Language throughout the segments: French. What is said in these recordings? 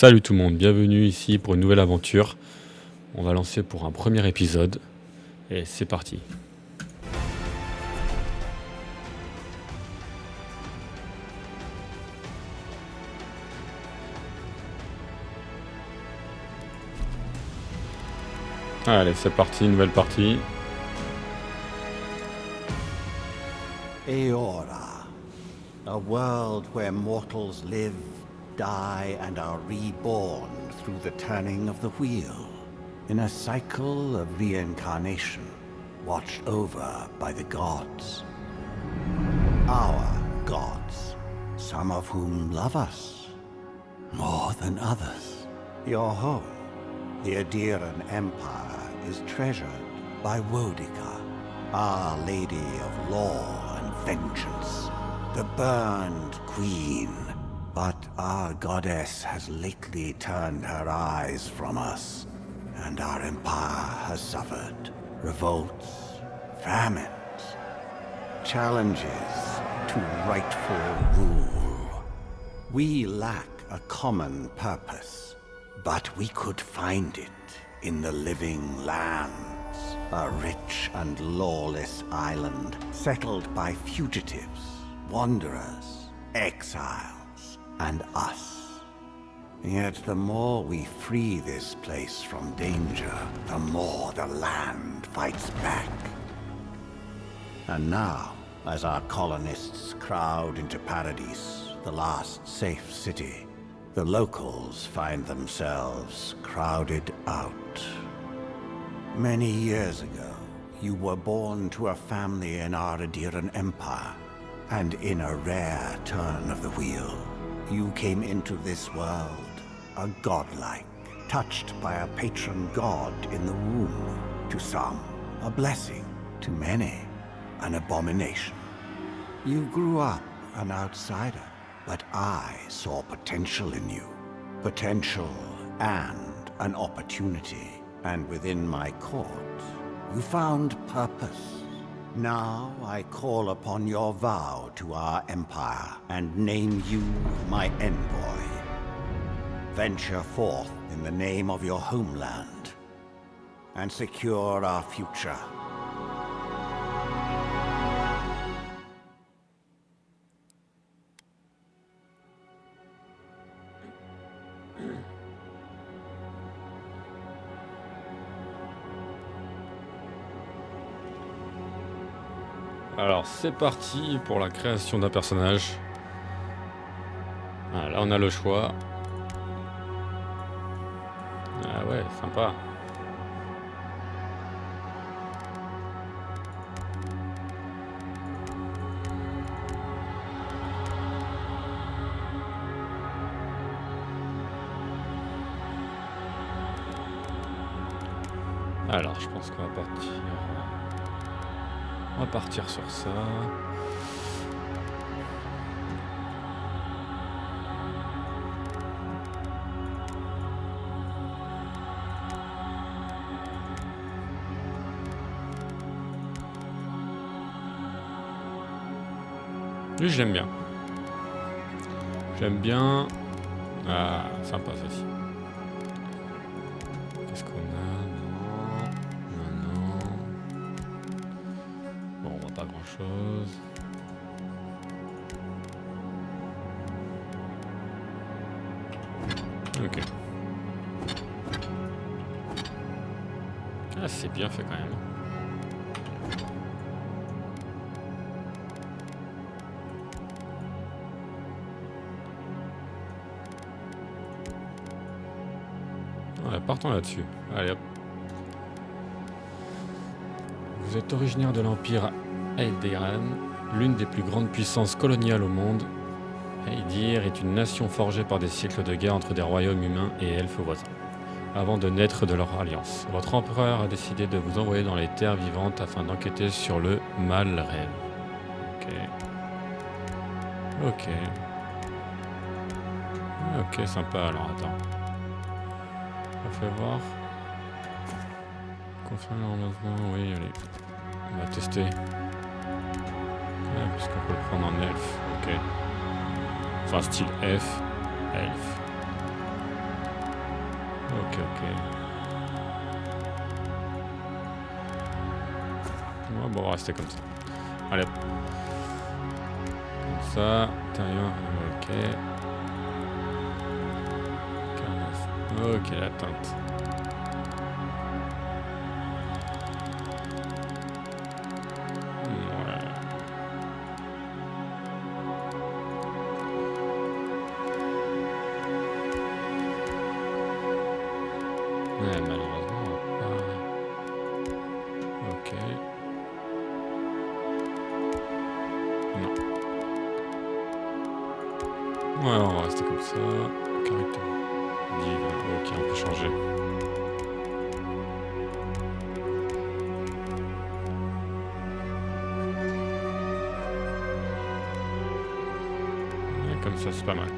Salut tout le monde, bienvenue ici pour une nouvelle aventure. On va lancer pour un premier épisode et c'est parti. Allez, c'est parti, nouvelle partie. Eora, a world where mortals live, die, and are reborn through the turning of the wheel, in a cycle of reincarnation, watched over by the gods. Our gods, some of whom love us more than others. Your home, the Adiran Empire, is treasured by Wodica, Our Lady of Law and Vengeance, the Burned Queen. But our goddess has lately turned her eyes from us, and our empire has suffered revolts, famines, challenges to rightful rule. We lack a common purpose, but we could find it in the Living Lands, a rich and lawless island settled by fugitives, wanderers, exiles, and us. Yet the more we free this place from danger, the more the land fights back. And now, as our colonists crowd into Paradise, the last safe city, the locals find themselves crowded out. Many years ago, you were born to a family in our Adiran Empire, and in a rare turn of the wheel, you came into this world, a godlike, touched by a patron god in the womb. To some, a blessing. To many, an abomination. You grew up an outsider, but I saw potential in you. Potential and an opportunity. And within my court, you found purpose. Now I call upon your vow to our empire and name you my envoy. Venture forth in the name of your homeland and secure our future. Alors c'est parti pour la création d'un personnage. Ah, là on a le choix. Ah ouais, sympa. Alors je pense qu'on va partir. On va partir sur ça. Lui, je l'aime bien. J'aime bien. Ah, sympa ça aussi. Qu'est-ce qu'on a? Non. Bon, on voit pas grand-chose. Ok. Ah, c'est bien fait quand même. Ouais, partons là-dessus. Allez hop. Vous êtes originaire de l'Empire Aedirn, l'une des plus grandes puissances coloniales au monde. Aedir est une nation forgée par des siècles de guerre entre des royaumes humains et elfes voisins, avant de naître de leur alliance. Votre empereur a décidé de vous envoyer dans les terres vivantes afin d'enquêter sur le Malrêve. Ok, sympa. Alors attends. On fait voir. Confirmer l'enlèvement, oui, allez. On va tester. Puisqu'on peut le prendre en elfe, ok. Enfin, style F, elfe. Ok, ok. Ouais, bon, on va rester comme ça. Allez. Comme ça. Intérieur. Ok. Carnasse. Ok, la teinte. Ouais, malheureusement, on va pas... Ok. Non. Ouais, on va rester comme ça. Caractère. Divin. Ok, on peut changer. Ouais, comme ça, c'est pas mal.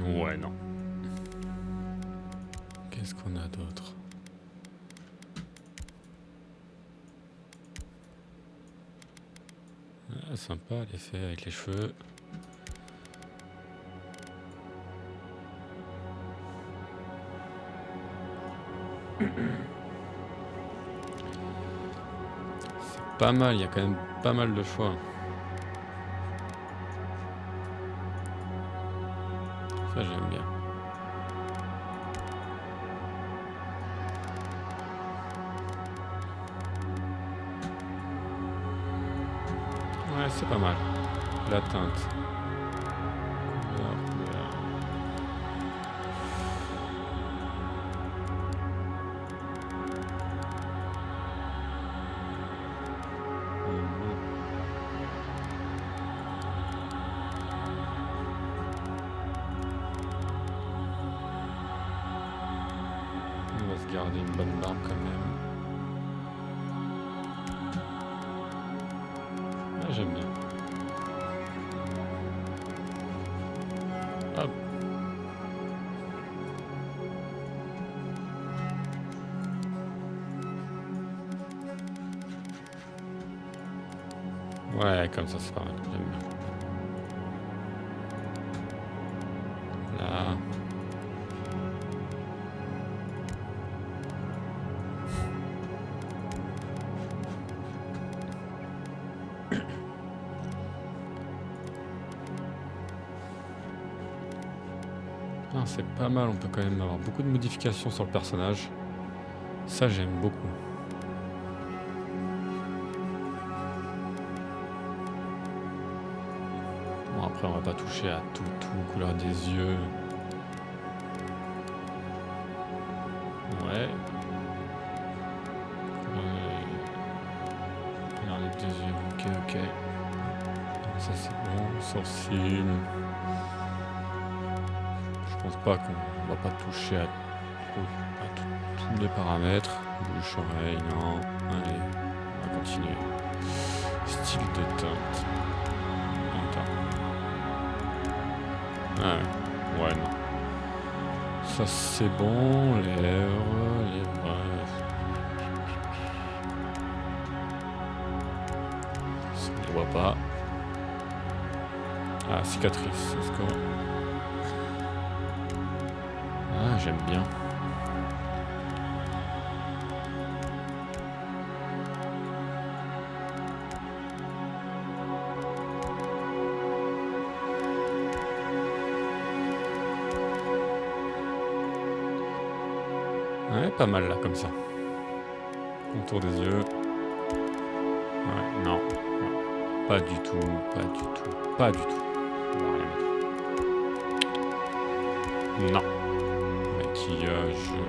Ouais, non. Qu'est-ce qu'on a d'autre? Ah, sympa l'effet avec les cheveux. C'est pas mal, il y a quand même pas mal de choix. Ça j'aime bien. Ouais, c'est pas mal. La teinte. Couleur, couleur. On va se garder une bonne barbe quand même. Ah, j'aime bien. Hop. Ouais, comme ça c'est pas mal. J'aime bien. Là. Ah, c'est pas mal, on peut quand même avoir beaucoup de modifications sur le personnage. Ça j'aime beaucoup. Bon, après on va pas toucher à tout, couleur des yeux. Ouais. Alors les deux yeux, ok, ok. Ça c'est bon, sourcils. Je pense pas qu'on va pas toucher à tous les paramètres. Bouche, oreille, non. Allez, on va continuer. Style de teinte. Ouais, non. Ça c'est bon, lèvres. On ne les voit pas. Ah, cicatrice, let's go. Ah, j'aime bien. Ouais, pas mal là, comme ça. Contour des yeux. Ouais, non. Ouais. Pas du tout, pas du tout. On va rien mettre. Non. Maquillage. Non.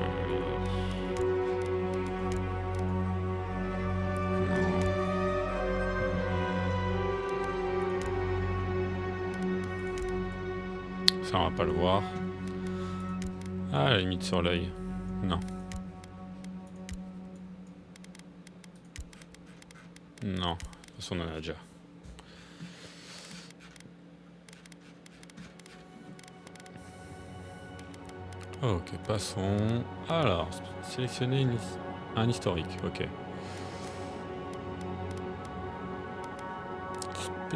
Ça, on va pas le voir. Ah, à la limite sur l'œil. Non. Non, de toute façon on en a déjà. Ok, passons. Alors, sélectionner un historique, ok.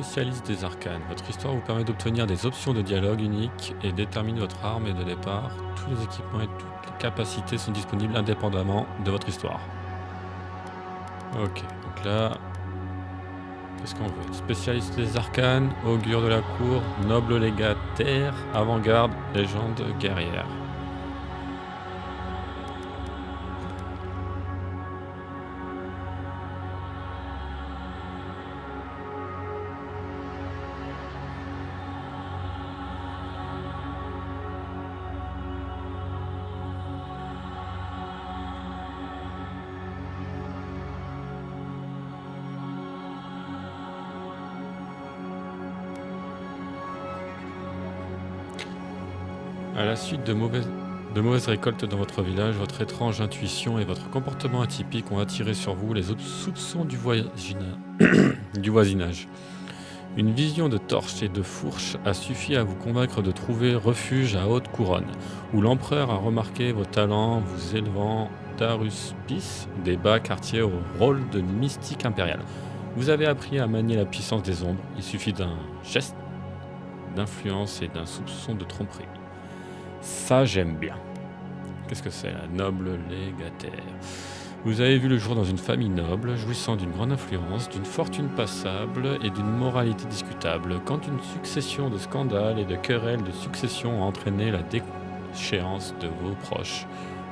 Spécialiste des arcanes. Votre histoire vous permet d'obtenir des options de dialogue uniques et détermine votre arme et de départ. Tous les équipements et toutes les capacités sont disponibles indépendamment de votre histoire. Ok, donc là... Qu'est-ce qu'on veut? Spécialiste des arcanes, augure de la cour, noble légataire, avant-garde, légende guerrière. À la suite de mauvaises récoltes dans votre village, votre étrange intuition et votre comportement atypique ont attiré sur vous les soupçons du voisinage. Une vision de torches et de fourches a suffi à vous convaincre de trouver refuge à Haute-Couronne, où l'empereur a remarqué vos talents, vous élevant d'Aruspice, des bas quartiers au rôle de mystique impérial. Vous avez appris à manier la puissance des ombres, il suffit d'un geste d'influence et d'un soupçon de tromperie. Ça, j'aime bien. Qu'est-ce que c'est, la noble légataire? Vous avez vu le jour dans une famille noble, jouissant d'une grande influence, d'une fortune passable et d'une moralité discutable, quand une succession de scandales et de querelles de succession a entraîné la déchéance de vos proches.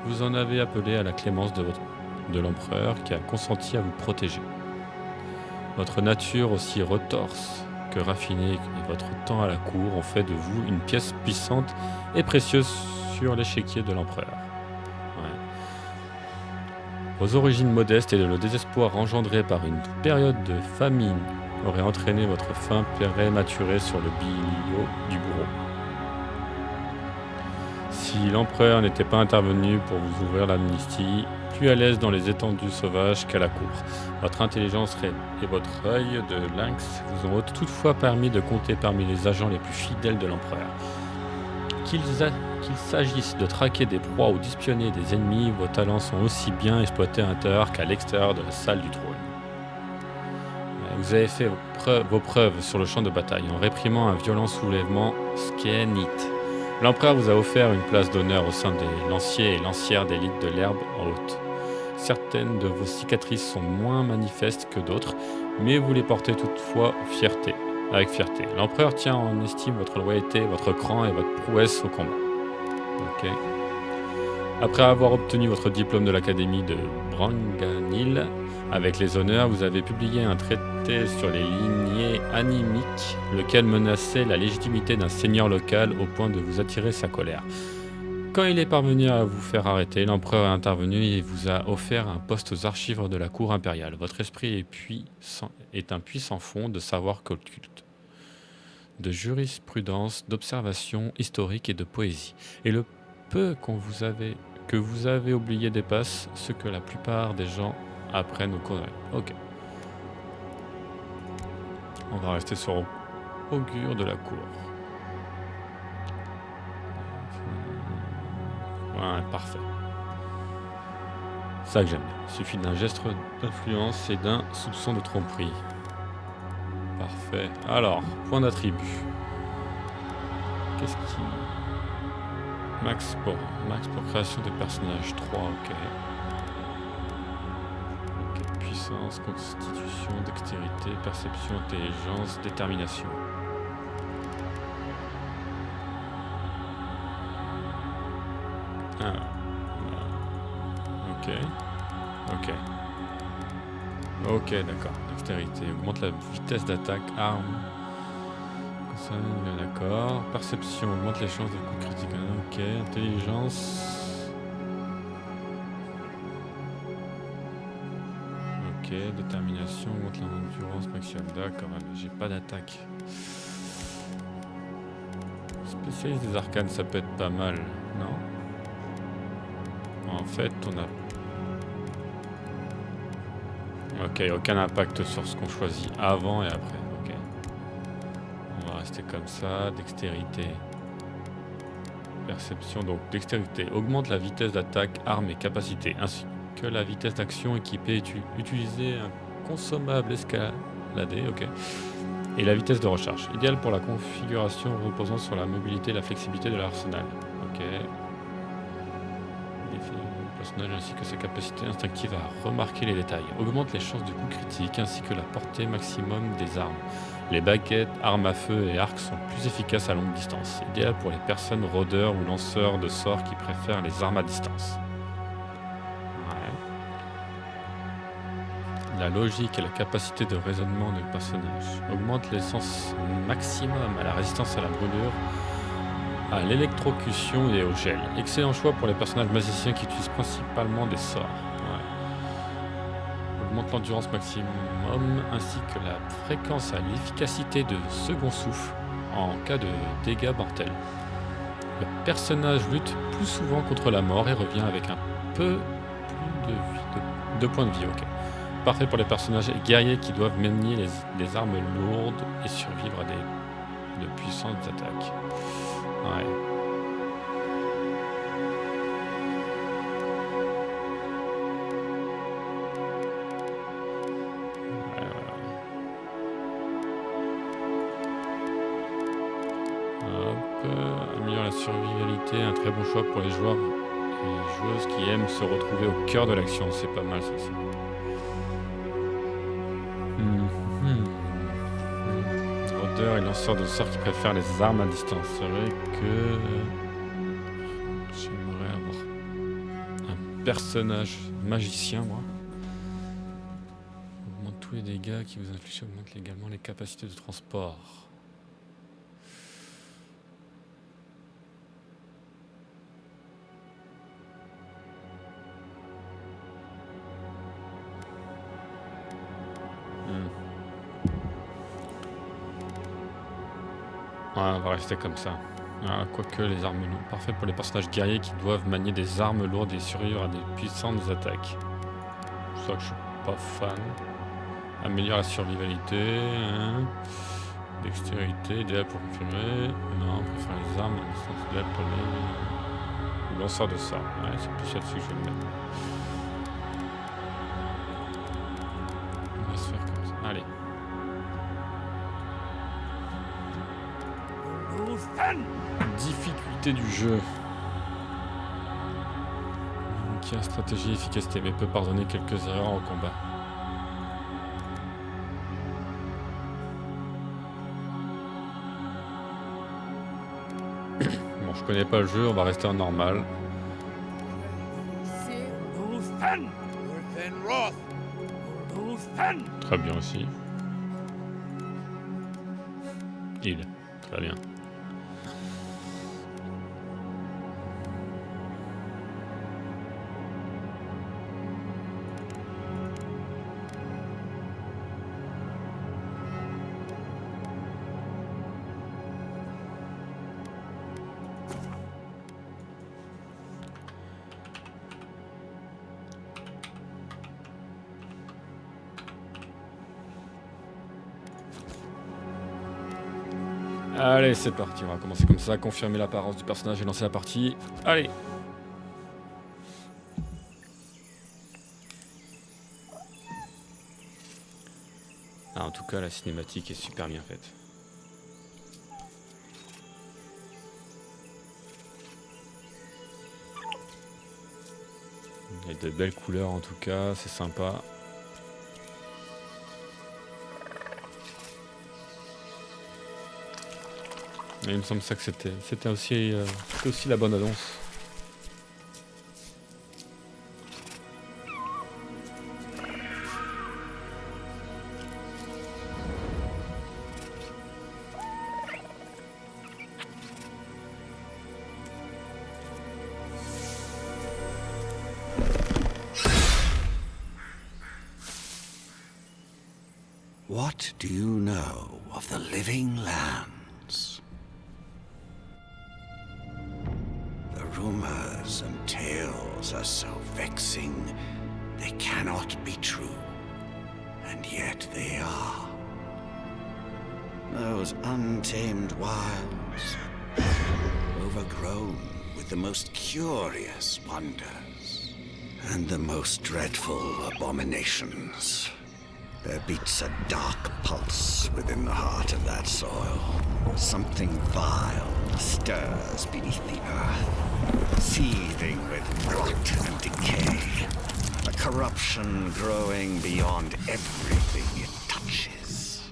Vous en avez appelé à la clémence de l'empereur qui a consenti à vous protéger. Votre nature aussi retorse que raffinée et votre temps à la cour ont fait de vous une pièce puissante et précieuse sur l'échiquier de l'empereur. Ouais. Vos origines modestes et le désespoir engendré par une période de famine auraient entraîné votre fin prématurée sur le bilieu du bourreau. Si l'empereur n'était pas intervenu pour vous ouvrir l'amnistie, plus à l'aise dans les étendues sauvages qu'à la cour. Votre intelligence et votre œil de lynx vous ont toutefois permis de compter parmi les agents les plus fidèles de l'empereur. Qu'il s'agisse de traquer des proies ou d'espionner des ennemis, vos talents sont aussi bien exploités à l'intérieur qu'à l'extérieur de la salle du trône. Vous avez fait vos preuves sur le champ de bataille en réprimant un violent soulèvement skénite. L'empereur vous a offert une place d'honneur au sein des lanciers et lancières d'élite de l'herbe en haute. Certaines de vos cicatrices sont moins manifestes que d'autres, mais vous les portez toutefois avec fierté. L'empereur tient en estime votre loyauté, votre cran et votre prouesse au combat. Okay. Après avoir obtenu votre diplôme de l'Académie de Branganil, avec les honneurs, vous avez publié un traité sur les lignées animiques, lequel menaçait la légitimité d'un seigneur local au point de vous attirer sa colère. Quand il est parvenu à vous faire arrêter, l'empereur est intervenu et vous a offert un poste aux archives de la cour impériale. Votre esprit est un puissant fond de savoir occulte, de jurisprudence, d'observation historique et de poésie. Et le peu que vous avez oublié dépasse ce que la plupart des gens apprennent au cours. Ok. On va rester sur augure de la cour. Ouais, parfait. Ça que j'aime bien. Il suffit d'un geste d'influence et d'un soupçon de tromperie. Parfait. Alors, point d'attribut. Qu'est-ce qui... Max pour création des personnages. 3, ok. Ok, puissance, constitution, dextérité, perception, intelligence, détermination. Ah, ok. Ok, d'accord. Dextérité. Augmente la vitesse d'attaque, arme. D'accord. Perception. Augmente les chances de coups critiques. Ok. Intelligence. Ok. Détermination. Augmente l'endurance maximum. D'accord. Mais j'ai pas d'attaque. Spécialiste des arcanes, ça peut être pas mal, non? En fait, on a... Ok, aucun impact sur ce qu'on choisit avant et après. Ok. On va rester comme ça. Dextérité. Perception. Donc, dextérité augmente la vitesse d'attaque, arme et capacité, ainsi que la vitesse d'action équipée. Utiliser un consommable escaladé. Ok. et la vitesse de recharge. Idéal pour la configuration reposant sur la mobilité et la flexibilité de l'arsenal. Ok. Le personnage ainsi que sa capacité instinctive à remarquer les détails. Augmente les chances de coups critiques ainsi que la portée maximum des armes. Les baguettes, armes à feu et arcs sont plus efficaces à longue distance. Idéal pour les personnes rôdeurs ou lanceurs de sorts qui préfèrent les armes à distance. La logique et la capacité de raisonnement du personnage augmentent l'essence maximum à la résistance à la brûlure, à l'électrocution et au gel. Excellent choix pour les personnages magiciens qui utilisent principalement des sorts. Augmente l'endurance maximum ainsi que la fréquence à l'efficacité de second souffle en cas de dégâts mortels. Le personnage lutte plus souvent contre la mort et revient avec un peu plus de points de vie. Ok. Parfait pour les personnages guerriers qui doivent manier des armes lourdes et survivre à de puissantes attaques. Ouais. Améliore la survivabilité, un très bon choix pour les joueurs et les joueuses qui aiment se retrouver au cœur de l'action. C'est pas mal ça aussi. Rôdeur et lanceur de sorts qui préfèrent les armes à distance. C'est vrai que j'aimerais avoir un personnage magicien, moi. Augmente tous les dégâts qui vous infligent, augmente également les capacités de transport. Ouais, on va rester comme ça. Quoique les armes lourdes. Parfait pour les personnages guerriers qui doivent manier des armes lourdes et survivre à des puissantes attaques. C'est ça que je suis pas fan. Améliore la survivabilité. Dextérité, idéal pour confirmer. Non, on préfère les armes, c'est idéal pour les lanceurs de sorts. Ouais, c'est plus là-dessus que je vais le mettre. On va se faire comme ça. Allez. Difficulté du jeu. Qui a stratégie et efficacité, mais peut pardonner quelques erreurs au combat. Bon, je connais pas le jeu, on va rester en normal. Très bien aussi. Il. Très bien. Allez, c'est parti, on va commencer comme ça, confirmer l'apparence du personnage et lancer la partie. Allez! En tout cas, la cinématique est super bien faite. Il y a de belles couleurs en tout cas, c'est sympa. Et il me semble ça que c'était aussi la bonne annonce. What do you know of the living lands? The rumors and tales are so vexing, they cannot be true, and yet they are. Those untamed wilds, overgrown with the most curious wonders and the most dreadful abominations. There beats a dark pulse within the heart of that soil. Something vile stirs beneath the earth, seething with rot and decay. A corruption growing beyond everything it touches.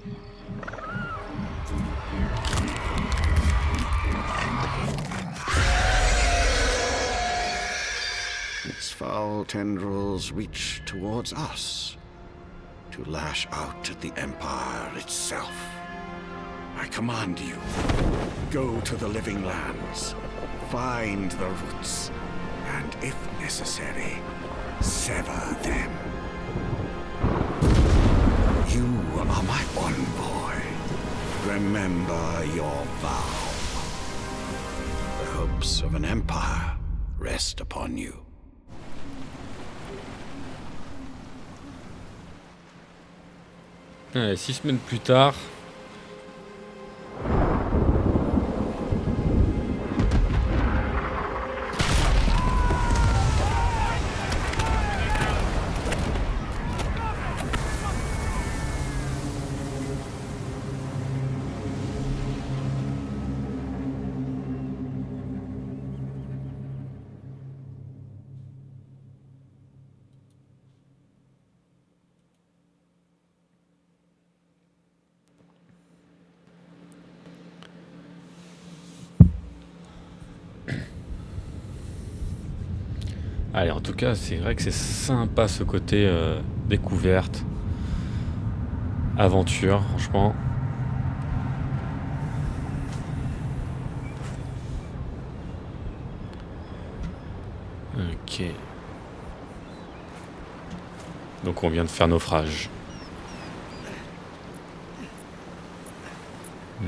Its foul tendrils reach towards us, to lash out at the Empire itself. I command you, go to the Living Lands, find the roots, and if necessary, sever them. You are my envoy. Remember your vow. The hopes of an empire rest upon you. Allez, 6 semaines plus tard. Allez, en tout cas, c'est vrai que c'est sympa ce côté découverte, aventure, franchement. Ok. Donc on vient de faire naufrage. Hmm.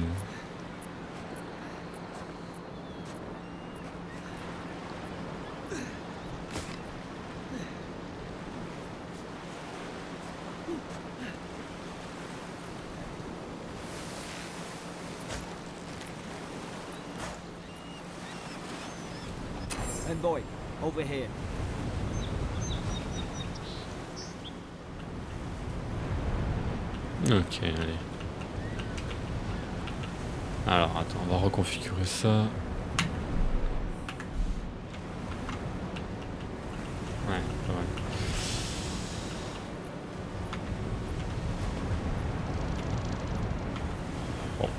Envoy, over here. Ok, allez. Alors, attends, on va reconfigurer ça. Ouais, ouais. Bon.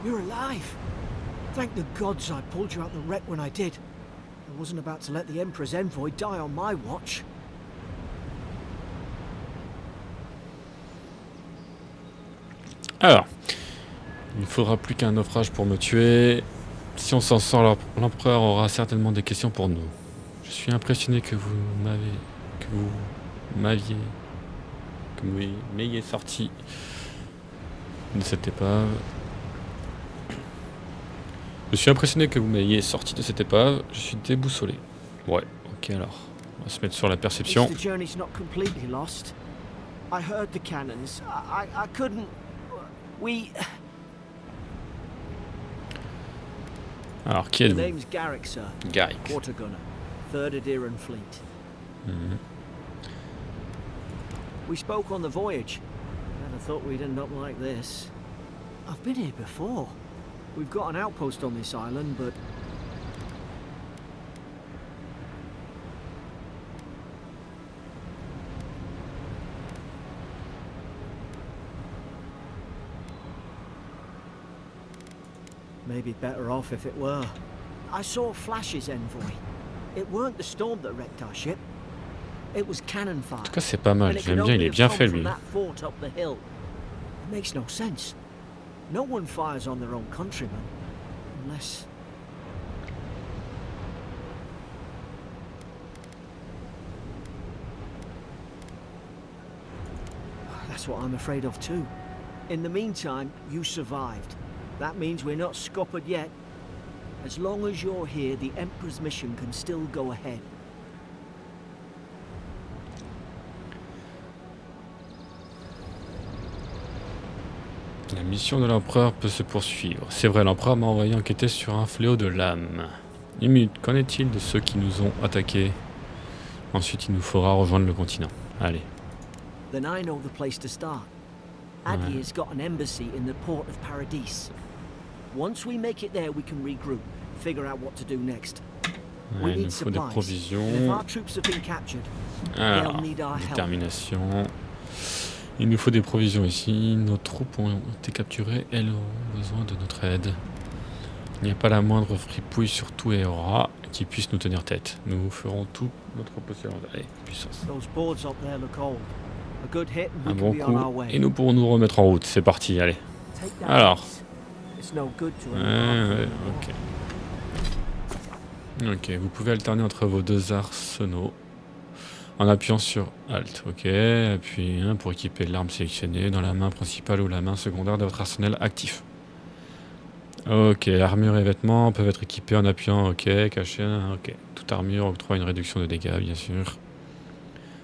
You're alive. Thank the gods I pulled you out the wreck when I did. I wasn't about to let the Emperor's envoy die on my watch. Alors, il ne faudra plus qu'un naufrage pour me tuer. Si on s'en sort, l'empereur aura certainement des questions pour nous. Je suis impressionné que vous m'ayez sorti de cette épave. Je suis impressionné que vous m'ayez sorti de cette épave. Je suis déboussolé. Ouais, ok alors. On va se mettre sur la perception. The journey's not completely lost. I heard the cannons. I couldn't. We. Alors, qui The êtes-vous? name's Garrick, sir. Garrick. Water gunner, 3rd Adiran Fleet. Mhm. We spoke on the voyage. Never thought we'd end up like this. I've been here before. We've got an outpost on this island, but maybe better off if it were. I saw flashes, envoy. It weren't the storm that wrecked our ship. It was cannon fire. En tout cas, c'est pas mal. And it J'aime could bien, il only est have bien come fait from lui. that fort up the hill. It makes no sense. No one fires on their own countrymen, unless. That's what I'm afraid of too. In the meantime, you survived. That means we're not scuppered yet. As long as you're here, the Emperor's mission can still go ahead. La mission de l'empereur peut se poursuivre. C'est vrai, l'empereur m'a envoyé enquêter sur un fléau de l'âme. Une minute, qu'en est-il de ceux qui nous ont attaqués? Ensuite, il nous faudra rejoindre le continent. Allez. Then I know the place to start. Adir's got an embassy in the port of Paradis. Once we make it there, we can regroup, figure out what to do next. Ouais, We il nous need faut des supplies. And if provisions. our troops have been captured, Alors, they'll need our help. détermination. Il nous faut des provisions ici. Nos troupes ont été capturées. Elles ont besoin de notre aide. Il n'y a pas la moindre fripouille sur tout et aura qui puisse nous tenir tête. Nous ferons tout notre possible. Allez, puissance. Those boards up there look old. A good hit and Un we bon can be on our coup. way. Et nous pourrons nous remettre en route. C'est parti, allez. Take that Alors. piece. It's no good to Ouais, ok. Ok, vous pouvez alterner entre vos deux arsenaux en appuyant sur Alt. Ok, appuyez 1 pour équiper l'arme sélectionnée dans la main principale ou la main secondaire de votre arsenal actif. Ok, armure et vêtements peuvent être équipés en appuyant OK, caché, ok. Toute armure octroie une réduction de dégâts, bien sûr.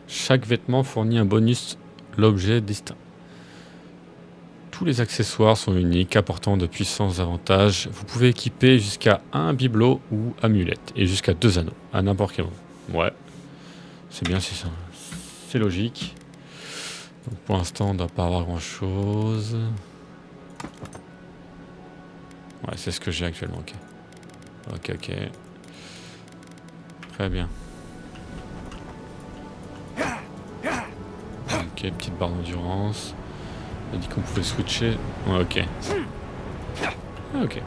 Chaque vêtement fournit un bonus, l'objet distinct. Tous les accessoires sont uniques, apportant de puissants avantages. Vous pouvez équiper jusqu'à un bibelot ou amulette, et jusqu'à 2 anneaux, à n'importe quel moment. Ouais, c'est bien, c'est ça. C'est logique. Donc pour l'instant, on ne doit pas avoir grand-chose. Ouais, c'est ce que j'ai actuellement, ok. Ok, ok. Très bien. Ok, petite barre d'endurance. On a dit qu'on pouvait switcher. Ouais, ok. Ah, ok.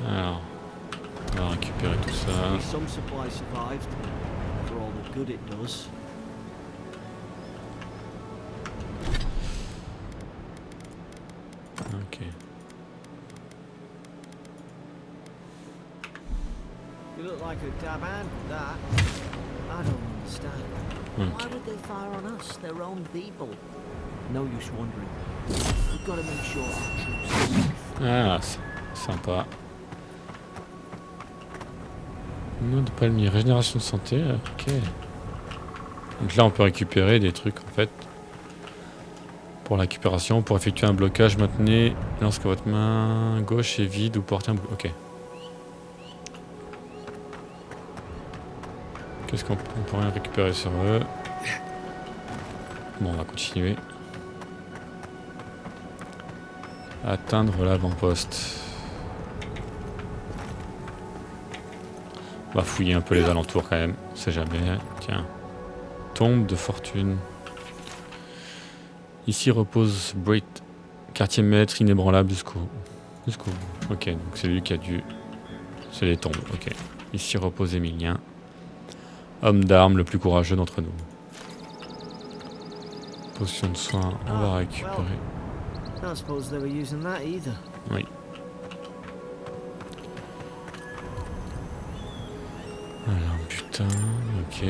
Alors, on va récupérer tout ça. Some supplies survived, for all the good it does. Ok. You look like a Daban, that. I don't understand. Why Ok. would they fire on us, their own people? No use wondering. We've got to make sure our troops are safe. Ah, sympa. Mode de palmier, régénération de santé, ok. Donc là, on peut récupérer des trucs en fait. Pour la récupération, pour effectuer un blocage, maintenez lorsque votre main gauche est vide ou portez un blocage. Ok. Qu'est-ce qu'on peut rien récupérer sur eux? Bon, on va continuer. Atteindre l'avant-poste. On va fouiller un peu les alentours quand même, on sait jamais. Tiens. Tombe de fortune. Ici repose Brait, quartier maître inébranlable jusqu'au. Ok, donc c'est lui qui a dû. C'est les tombes, ok. Ici repose Émilien. Homme d'armes le plus courageux d'entre nous. Potion de soin, on va récupérer. I don't suppose they were using that either. Oui. Alors, putain, ok.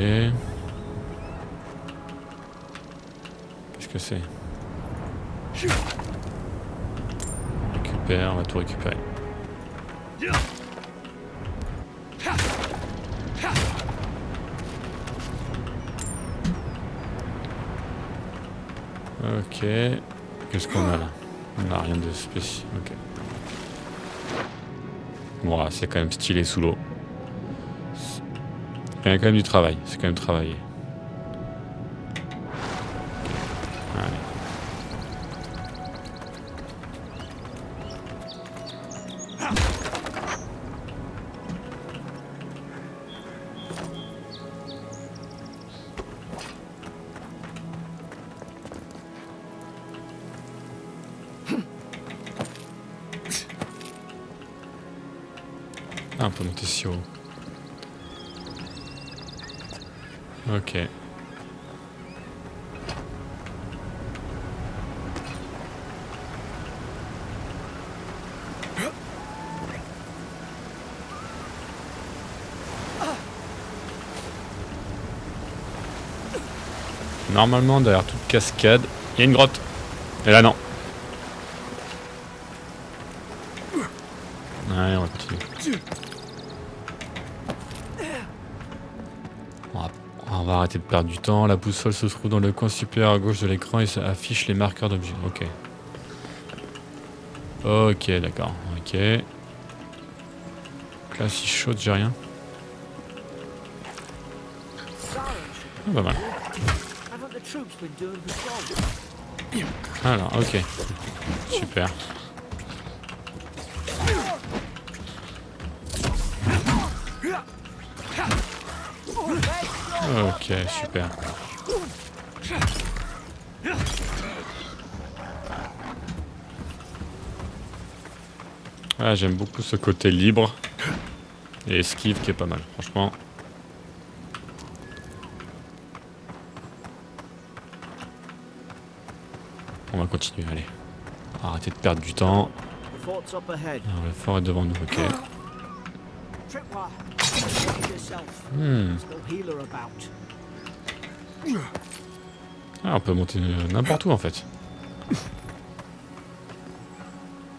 Qu'est-ce que c'est? On récupère, on va tout récupérer. Ok. Qu'est-ce qu'on a là? On n'a rien de spécial. Ok. Bon, c'est quand même stylé sous l'eau. Il y a quand même du travail. C'est quand même travaillé. Allez. Ah, on peut monter si haut. Ok. Normalement, derrière toute cascade, il y a une grotte. Et là, non. Allez, on va continuer. On va arrêter de perdre du temps. La boussole se trouve dans le coin supérieur à gauche de l'écran et ça affiche les marqueurs d'objets. Ok. Ok, d'accord. Ok. Donc là, si je saute, j'ai rien. Ah, pas mal. Haven't the troops been doing patrol? Alors, ok. Super. Ok, super. Ah, j'aime beaucoup ce côté libre et esquive qui est pas mal, franchement. On va continuer, allez. Arrêtez de perdre du temps. The fort's up ahead. Alors, le fort est devant nous, ok. Tripwire, save yourself. Hmm. There's no healer about. Ah, on peut monter n'importe où en fait.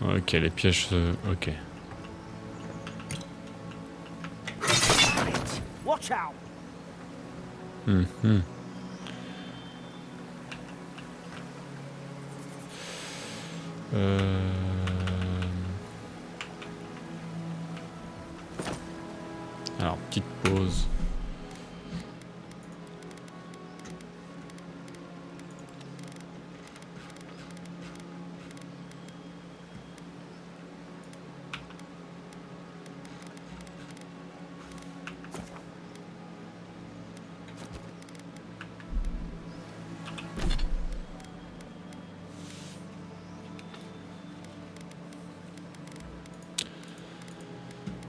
Ok, les pièges se... Ok. Watch out! Hmm. Alors, petite pause.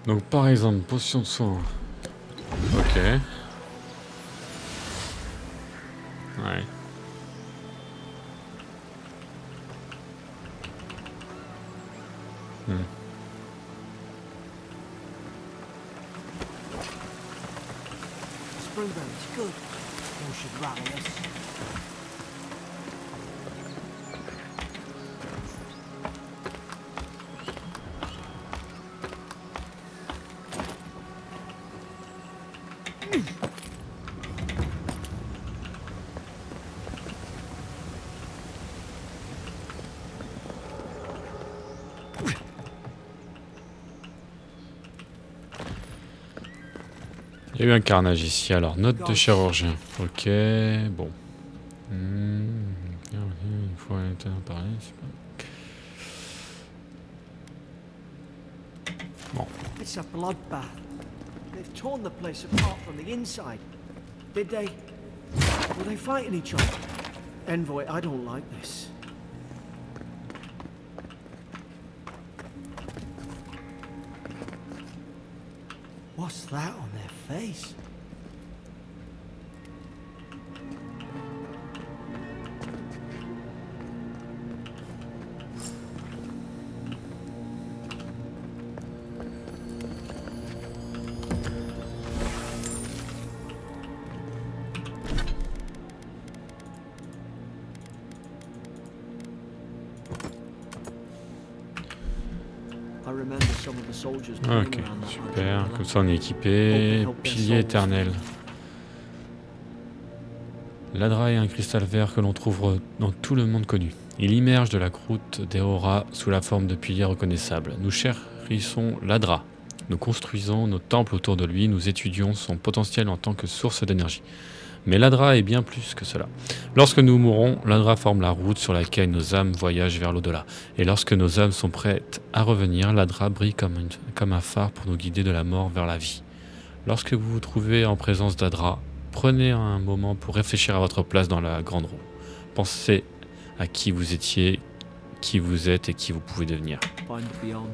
Donc par exemple, potion de soin. Ok. Ouais. Springbone's good. You should rally us. Il y a eu un carnage ici, alors note de chirurgien. Ok, bon. Il faut arrêter d'en parler, c'est pas... Bon. It's a bloodbath. They've torn the place apart from the inside. Did they? Were they fighting each other? Envoy, I don't like this. What's that on their face? I remember some of the soldiers pulling Ok, around that super. idea. Comme ça on est équipé. Pilier éternel. L'Adra est un cristal vert que l'on trouve dans tout le monde connu. Il immerge de la croûte des auras sous la forme de piliers reconnaissables. Nous chérissons l'Adra. Nous construisons nos temples autour de lui. Nous étudions son potentiel en tant que source d'énergie. Mais l'Adra est bien plus que cela. Lorsque nous mourons, l'Adra forme la route sur laquelle nos âmes voyagent vers l'au-delà. Et lorsque nos âmes sont prêtes à revenir, l'Adra brille comme un phare pour nous guider de la mort vers la vie. Lorsque vous vous trouvez en présence d'Adra, prenez un moment pour réfléchir à votre place dans la grande roue. Pensez à qui vous étiez, qui vous êtes et qui vous pouvez devenir. Find beyond.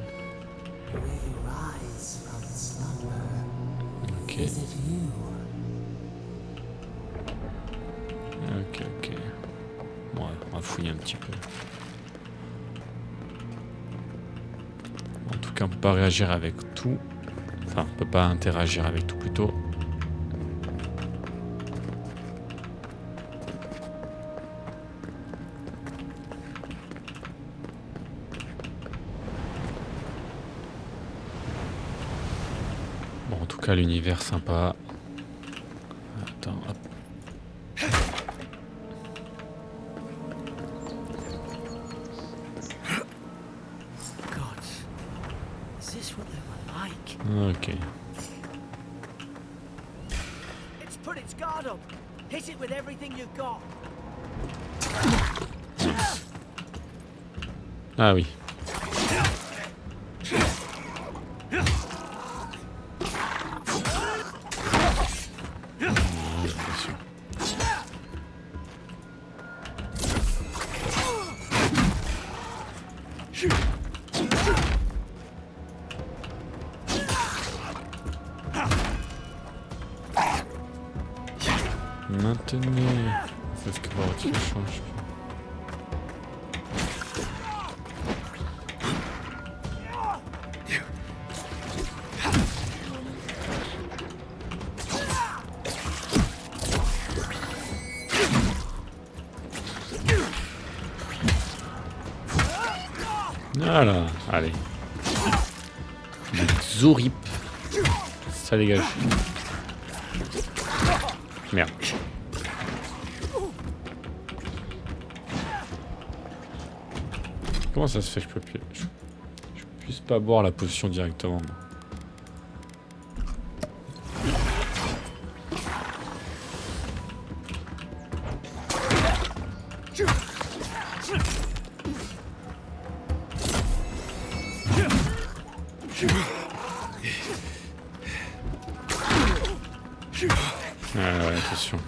Ok. Ok. Bon, ouais, on va fouiller un petit peu. En tout cas, on peut pas réagir avec tout. Enfin, on peut pas interagir avec tout plutôt. Bon, en tout cas, l'univers sympa. Attends, hop. Gods, is this what they were like? Ok. It's put its guard up. Hit it with everything you've got. Ah oui. Maintenez. C'est ce que tu changes. Voilà, allez. Zorip. Ça dégage. Merde. Comment ça se fait que je puisse pas boire la potion directement? Ouais, attention.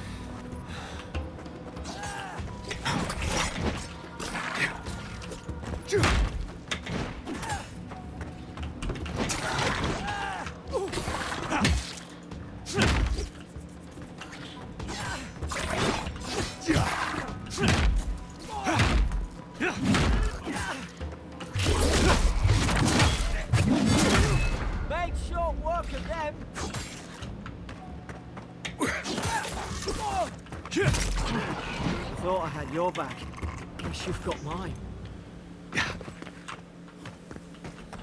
Made short work of them. Thought I had your back. Guess you've got mine.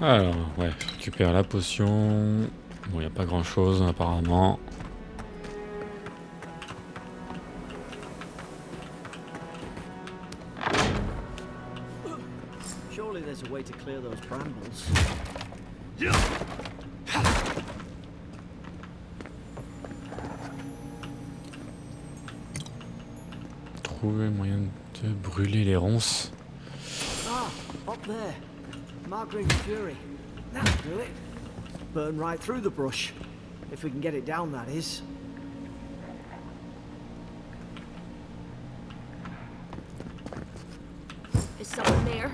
Alors, ouais, récupère la potion. Bon, y a pas grand chose apparemment. Surely there's a way to clear those brambles. Trouver moyen de brûler les ronces. Ah, up there. Margaret Fury. That'll do it. Burn right through the brush. If we can get it down, that is. Is someone there?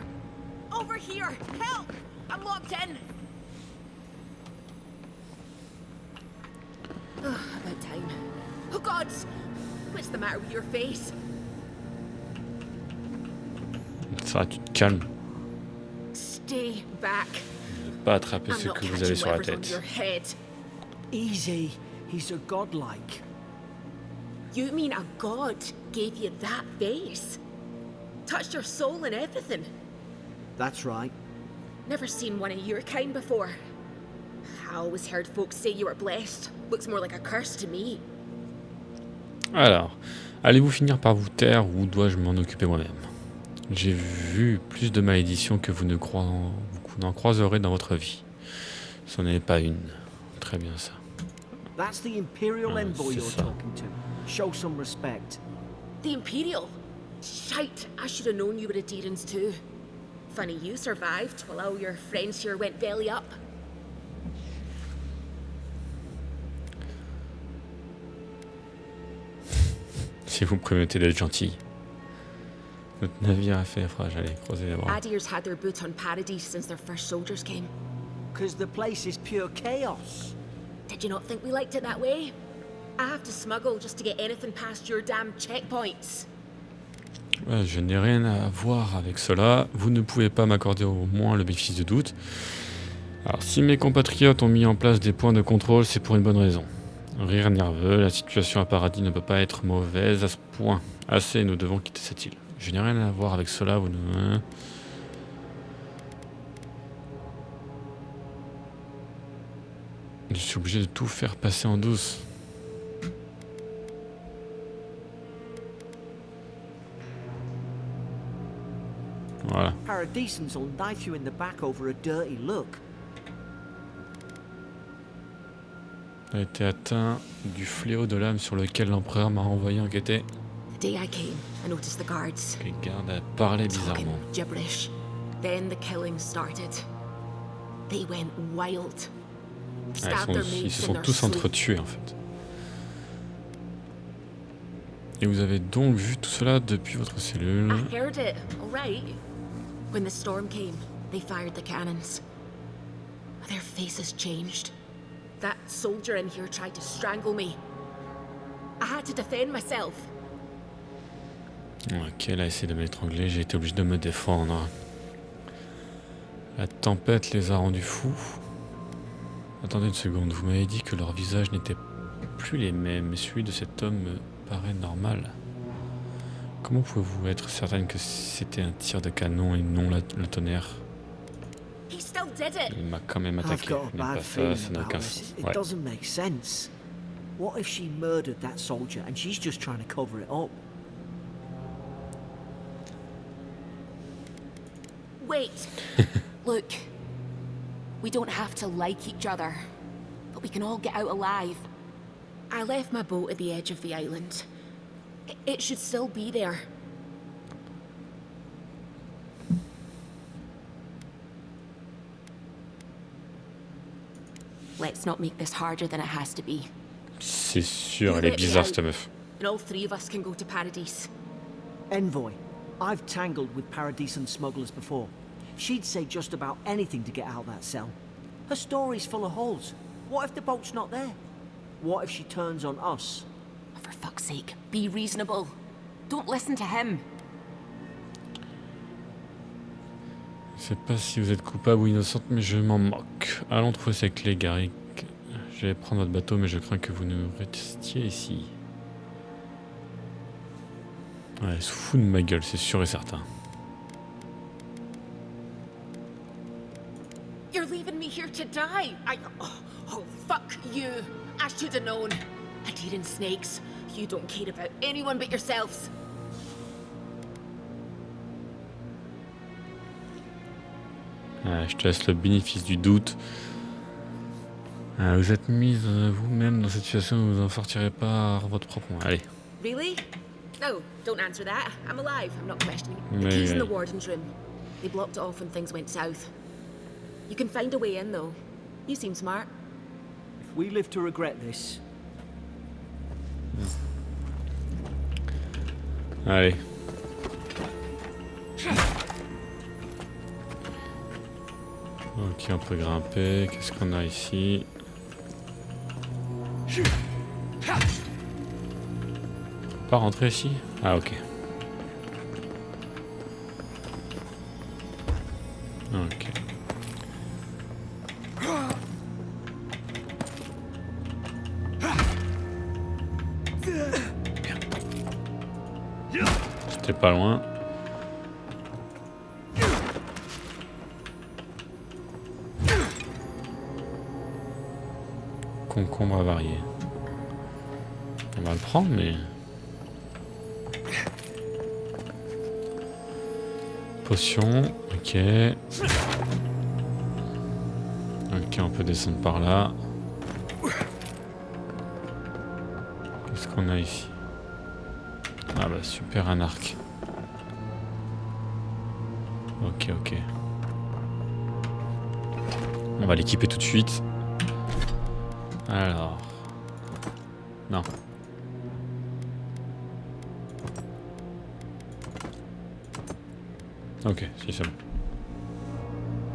Over here! Help! I'm locked in! About time. Oh gods! What's the matter with your face? Ça, tu te calmes. Stay back. Pas attraper I'm ce not que vous catching avez sur la whatever's on tête. your head. Easy. He's a godlike. You mean a god gave you that face? Touched your soul and everything? That's right. Never seen one of your kind before. I always heard folks say you were blessed. Looks more like a curse to me. Alors, allez-vous finir par vous taire ou dois-je m'en occuper moi-même? J'ai vu plus de malédictions que vous n'en croiserez dans votre vie. Ce n'est pas une. Très bien ça. That's the Imperial Ah, envoy c'est you're ça. talking to. Show some respect. The Imperial? Shite, I should have known you were Adherents too. Funny you survived while all your friends here went belly up. Si vous me promettez d'être gentil. Notre navire a fait naufrage. Allez, croisez les bras. Adir's had their boot on Paradis since their first soldiers came. Because the place is pure chaos. Did you not think we liked it that way? I have to smuggle just to get anything past your damn checkpoints. Ouais, je n'ai rien à voir avec cela. Vous ne pouvez pas m'accorder au moins le bénéfice de doute. Alors, si mes compatriotes ont mis en place des points de contrôle, c'est pour une bonne raison. Rire nerveux, la situation à Paradis ne peut pas être mauvaise à ce point. Assez, nous devons quitter cette île. Je n'ai rien à voir avec cela, vous ne... Je suis obligé de tout faire passer en douce. Voilà. Paradisans will knife you in the back over a dirty look. a été atteint du fléau de l'âme sur lequel l'empereur m'a envoyé enquêter. The day I came, I noticed the guards Les gardes parlaient talking bizarrement. gibberish. Then the killing started. They went wild. Ah, Stabbed their ils mates se in sont their tous sleep. entretués en fait. Et vous avez donc vu tout cela depuis votre cellule. I heard it, all right. When the storm came, they fired the cannons. Their faces changed. That soldier in here tried to strangle me. I had to defend myself. Ok, elle a essayé de m'étrangler, j'ai été obligé de me défendre. La tempête les a rendus fous. Attendez une seconde, vous m'avez dit que leur visage n'était plus les mêmes, mais celui de cet homme me paraît normal. Comment pouvez-vous être certaine que c'était un tir de canon et non le tonnerre? He still did it. Il m'a quand même I've attaqué. got a Mais bad pas ça, feeling ça n'a about aucun this. sens. It Ouais. doesn't make sense. What if she murdered that soldier and she's just trying to cover it up? Wait. Look. We don't have to like each other, but we can all get out alive. I left my boat at the edge of the island. It should still be there. Let's not make this harder than it has to be. C'est sûr, elle est bizarre cette meuf. And all three of us can go to Paradise. Envoy, I've tangled with Paradisen smugglers before. She'd say just about anything to get out that cell. Her story's full of holes. What if the boat's not there? What if she turns on us? For fuck's sake, be reasonable. Don't listen to him. Je sais pas si vous êtes coupable ou innocente, mais je m'en moque. Allons trouver ces clés, Garrick. Je vais prendre votre bateau, mais je crains que vous ne restiez ici. Ouais, elle se fout de ma gueule, c'est sûr et certain. You're leaving me here to die. Oh, fuck you. I should have known. Adherent snakes. You don't care about anyone but yourselves. Ouais, je te laisse le bénéfice du doute. Vous êtes mise vous-même dans cette situation où vous en sortirez pas par votre propre moyen. Allez. Really? No, don't answer that. I'm alive. I'm not questioning. The Maybe. key's in the warden's room. They blocked it off when things went south. You can find a way in, though. You seem smart. If we live to regret this, Allez. Ok, on peut grimper. Qu'est-ce qu'on a ici? Pas rentrer ici? Ah ok. Ok. C'était pas loin. Concombre avarié. On va le prendre, mais... Potion, ok. Ok, on peut descendre par là. Qu'est-ce qu'on a ici? Ah bah super, un arc. Ok, ok. On va l'équiper tout de suite. Alors... Non. Ok, si c'est bon.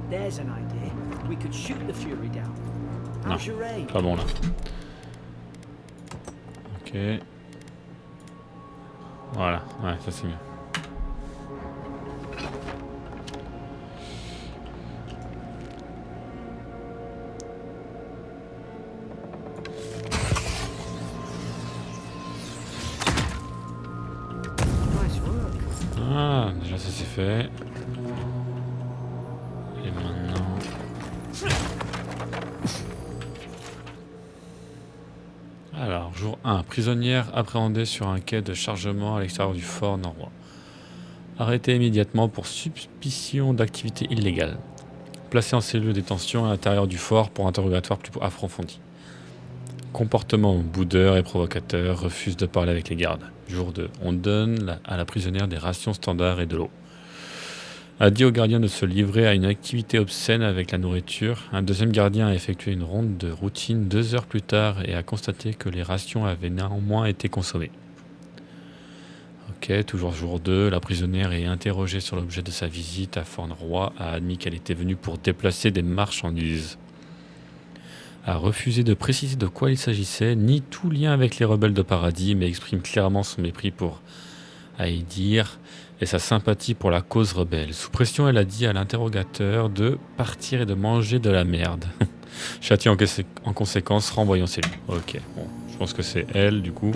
there's an idea. We could shoot the Fury down. How's your aim? Pas bon là. Ok. Voilà, ouais, ça c'est mieux. Nice work. Ah, déjà ça c'est fait. Et maintenant... Alors, jour 1. Prisonnière appréhendée sur un quai de chargement à l'extérieur du fort norrois. Arrêtée immédiatement pour suspicion d'activité illégale. Placée en cellule de détention à l'intérieur du fort pour interrogatoire plus approfondi. comportement boudeur et provocateur, refuse de parler avec les gardes. Jour 2. On donne à la prisonnière des rations standards et de l'eau. A dit au gardien de se livrer à une activité obscène avec la nourriture. Un deuxième gardien a effectué une ronde de routine 2 heures plus tard et a constaté que les rations avaient néanmoins été consommées. Ok, toujours jour 2, la prisonnière est interrogée sur l'objet de sa visite à Fornroy, a admis qu'elle était venue pour déplacer des marchandises. A refusé de préciser de quoi il s'agissait, ni tout lien avec les rebelles de Paradis, mais exprime clairement son mépris pour Aedir et sa sympathie pour la cause rebelle. Sous pression, elle a dit à l'interrogateur de partir et de manger de la merde. Châtié en conséquence, renvoyant ses lieux. Ok, bon, je pense que c'est elle du coup.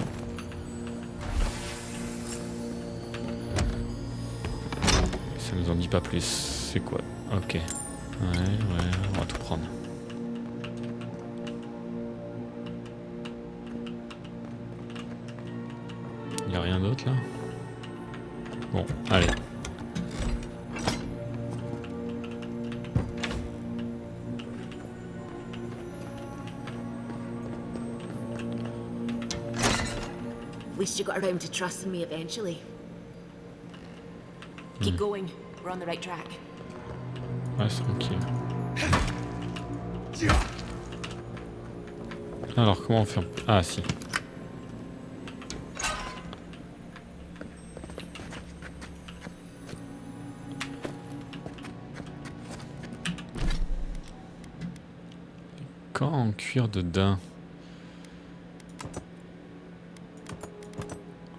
Ça nous en dit pas plus. C'est quoi? Ok. Ouais, on va tout prendre. Y a rien d'autre là? Bon, allez. At least you got around to trusting me eventually. Keep going. We're on the right track. Reste tranquille. Alors, comment on fait? Ah, si. Quand en cuir de daim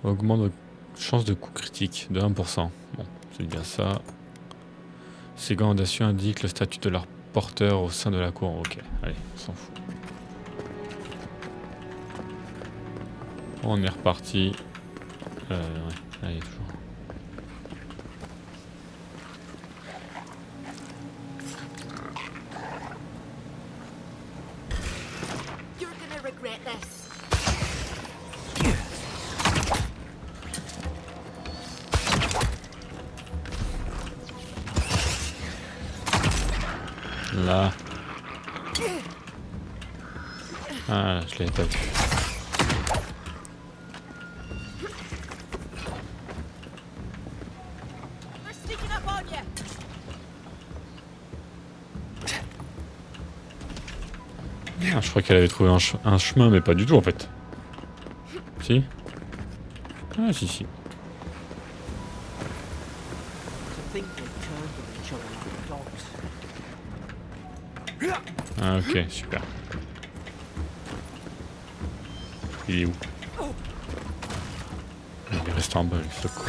augmente votre chance de coup critique de 1%. Bon, c'est bien ça. Ces gants audacieux indiquent le statut de leur porteur au sein de la cour. Ok, allez, on s'en fout. On est reparti. Ouais, allez, toujours. You're gonna regret this. Là. Ah, je l'avais pas vu. They're sneaking up on you. Ah, je crois qu'elle avait trouvé un chemin, mais pas du tout en fait. Si? Ah, si, si. To think they turned on each other like dogs. Ah, ok, super. Il est où? Il est resté en bas, le secours.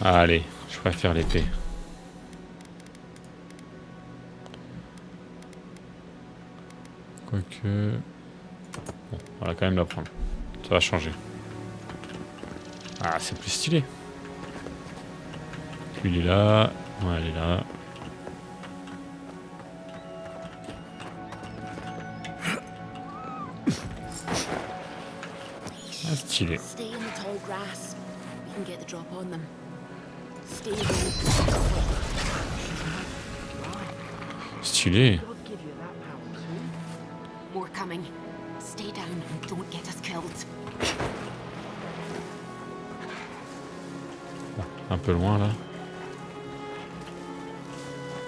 Allez, je préfère l'épée. Quoique... Bon, on va quand même la prendre. Ça va changer. Ah, c'est plus stylé. Lui, il est là. Ouais, elle est là. Ah, stylé. Stay in the tall grass. We can get the drop on them. Stay low. Stylé. God give you that power soon. More coming. Stay down and don't get us killed. Un peu loin là.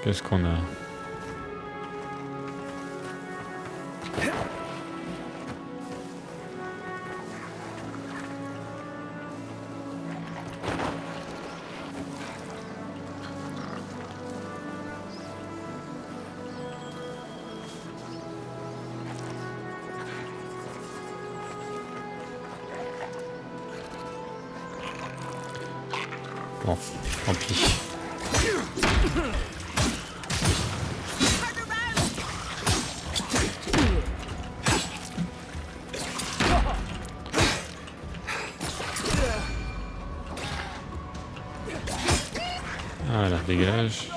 Qu'est-ce qu'on a? Bon, tant pis. Voilà, dégage.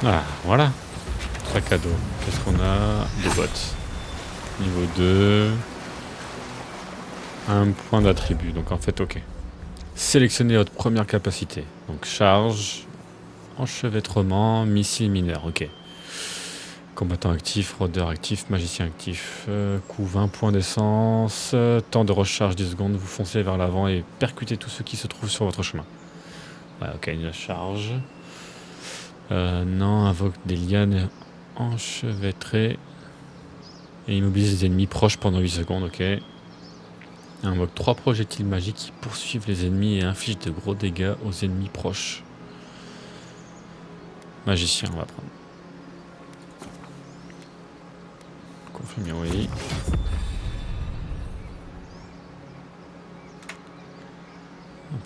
Ah, voilà. Sac à dos. Qu'est-ce qu'on a? Des bottes. Niveau 2. Un point d'attribut. Donc en fait, ok. Sélectionnez votre première capacité. Donc charge, enchevêtrement, missile mineur. Ok. Combattant actif, rôdeur actif, magicien actif. Coût 20 points d'essence. Temps de recharge 10 secondes. Vous foncez vers l'avant et percutez tout ce qui se trouve sur votre chemin. Ouais, ok, une charge. Non, invoque des lianes enchevêtrées et immobilise les ennemis proches pendant 8 secondes, ok. Invoque 3 projectiles magiques qui poursuivent les ennemis et infligent de gros dégâts aux ennemis proches. Magicien, on va prendre. Confirmer, oui.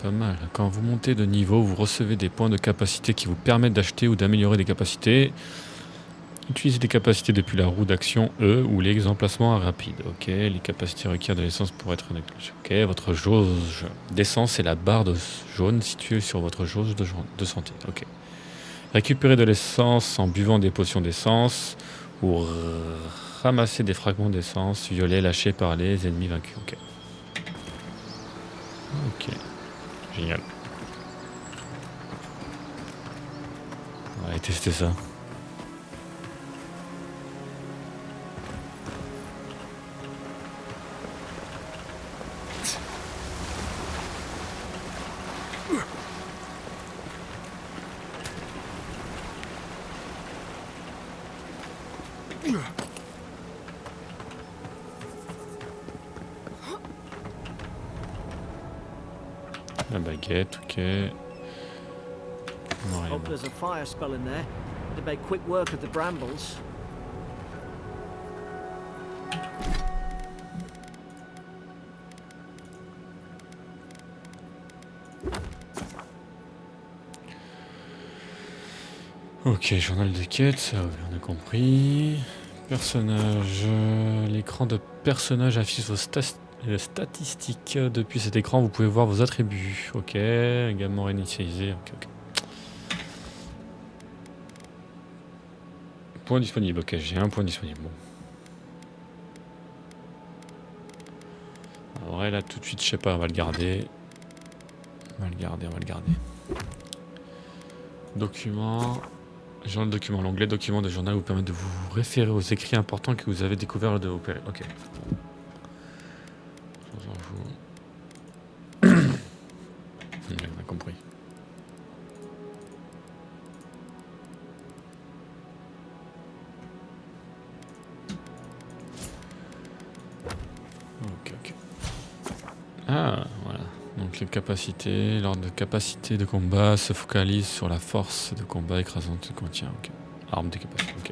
Pas mal. Quand vous montez de niveau, vous recevez des points de capacité qui vous permettent d'acheter ou d'améliorer des capacités. Utilisez des capacités depuis la roue d'action E ou les emplacements rapides. Ok, les capacités requièrent de l'essence pour être déclenchées. Ok, votre jauge d'essence est la barre jaune située sur votre jauge de santé. Ok. Récupérez de l'essence en buvant des potions d'essence ou ramasser des fragments d'essence violet lâchés par les ennemis vaincus. Ok. Ok. Génial. On va aller tester ça. La baguette, ok. Non, rien. Hope there's a fire spell in there. It'd make quick work of the brambles. Ok, journal de quête, ça on a compris. Personnage. L'écran de personnage affiche vos statistiques. Depuis cet écran, vous pouvez voir vos attributs. Ok, également réinitialisé. Ok, ok. Point disponible, ok, j'ai un point disponible. Bon. En vrai, là, tout de suite, je sais pas, on va le garder. On va le garder. Document. Journal de document. L'onglet document de journal vous permet de vous référer aux écrits importants que vous avez découverts lors de vos périodes. Ok. On s'en fout. On a compris. Ok. Ah, voilà. Donc les capacités, l'ordre de capacité de combat se focalise sur la force de combat écrasante que contient. Ok. Arme de capacité, ok.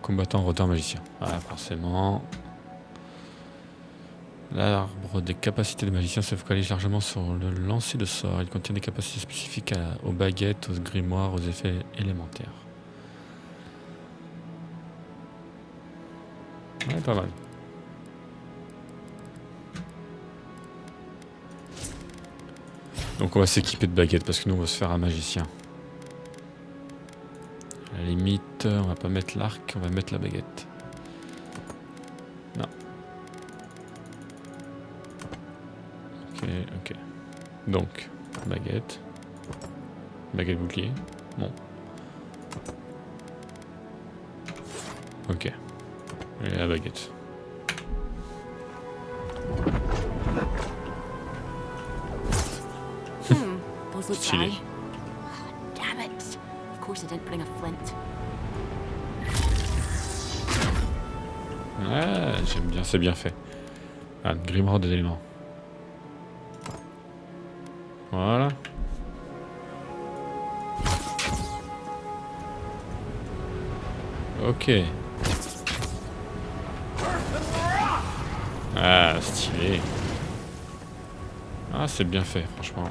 Combattant, rôdeur, magicien. Voilà, forcément. L'arbre des capacités de magicien se focalise largement sur le lancer de sort. Il contient des capacités spécifiques aux baguettes, aux grimoires, aux effets élémentaires. Ouais, pas mal. Donc on va s'équiper de baguettes parce que nous on va se faire un magicien. À la limite, on va pas mettre l'arc, on va mettre la baguette. Non. Ok. Donc, baguette. Baguette bouclier. Bon. Ok. Et la baguette. Those look Stylé. dry. Damn it. Of course I didn't bring a flint. Ouais, j'aime bien, c'est bien fait. Ah, grimoire des éléments. Voilà. Ok. Ah, stylé. Ah, c'est bien fait, franchement.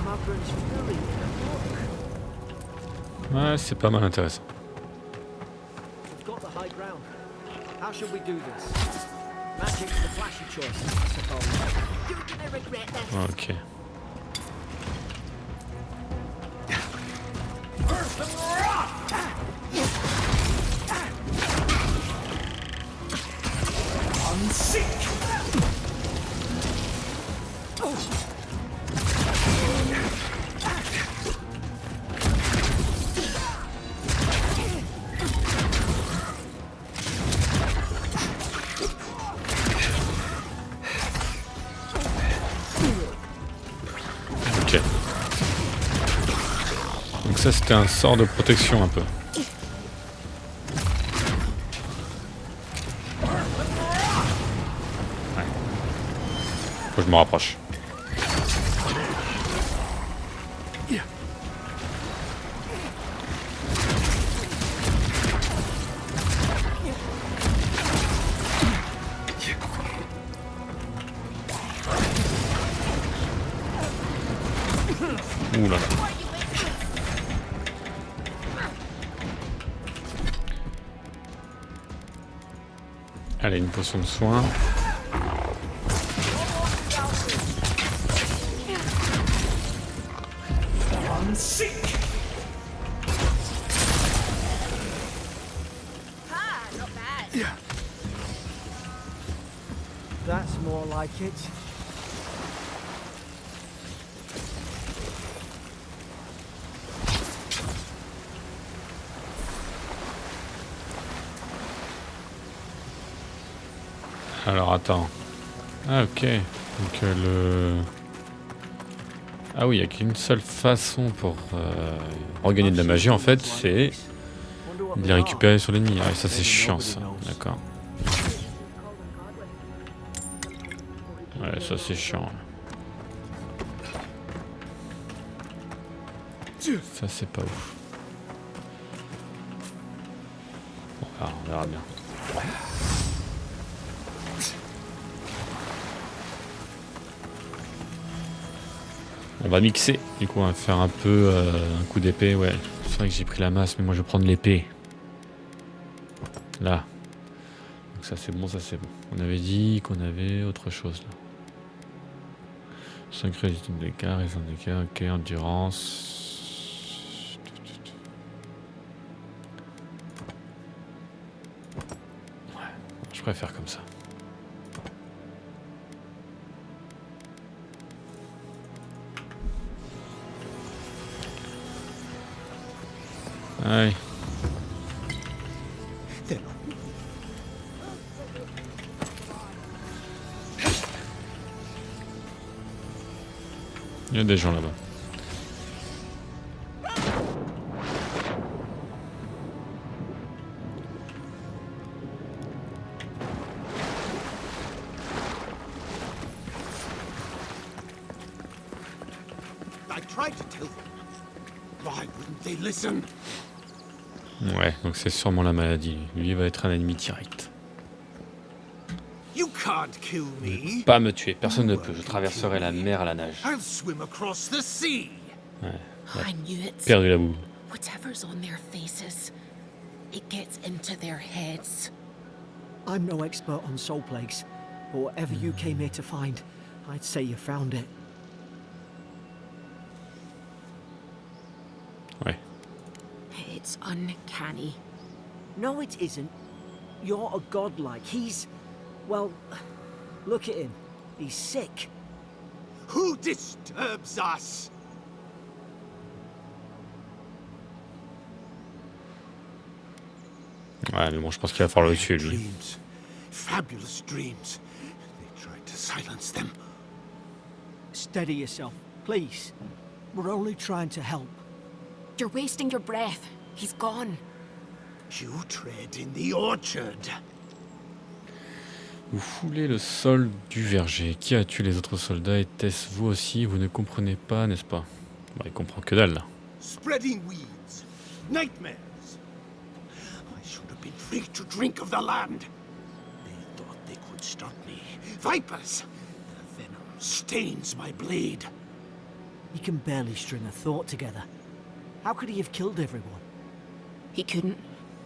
Maverin's fury. Look. Ouais, c'est pas mal intéressant. We've got the high ground. How should we do this? Magic's the flashy choice, I suppose. You're gonna regret this. Ok. Ok. Donc ça c'était un sort de protection un peu. Ouais. Faut que je me rapproche. Ouh là là. Allez, une potion de soin. Ah, not bad. That's more like it. Alors attends. Ah ok. Donc le... Ah oui, il n'y a qu'une seule façon pour regagner de la magie en fait, c'est de les récupérer sur l'ennemi. Ah, et ça c'est chiant ça. D'accord. Ouais, ça c'est chiant. Ça c'est pas ouf. Bon, alors, on verra bien. On va mixer, du coup on va faire un peu un coup d'épée, ouais. C'est vrai que j'ai pris la masse, mais moi je vais prendre l'épée. Là. Donc ça c'est bon, ça c'est bon. On avait dit qu'on avait autre chose là. 5 résistants de dégâts, résistants de dégâts, ok, endurance. Ouais, je préfère comme ça. Allez. Il y a des gens là-bas. I tried to tell them. Why wouldn't they listen? Ouais, donc c'est sûrement la maladie. Lui va être un ennemi direct. You can't kill me. Pas me tuer, personne ne peut. Je traverserai la mer à la nage. I'll swim across the sea. I knew it. Perdu la boue. Whatever's on their faces, it gets into their heads. I'm no expert on soul plagues, but whatever you came here to find, I'd say you found it. Ouais. It's uncanny. No, it isn't. You're a godlike. He's... well, look at him. He's sick. Who disturbs us? Ouais, mais bon, je pense qu'il va falloir le tuer, lui. Dreams. Fabulous dreams. They tried to silence them. Steady yourself, please. We're only trying to help. You're wasting your breath. He's gone. You tread in the orchard. Vous foulez le sol du verger. Qui a tué les autres soldats? Était-ce vous aussi? Vous ne comprenez pas, n'est-ce pas? Bah, il comprend que dalle, là. Spreading weeds. Nightmares. I should have been free to drink of the land. They thought they could stop me. Vipers! The venom stains my blade. He can barely string a thought together. How could he have killed everyone? He couldn't.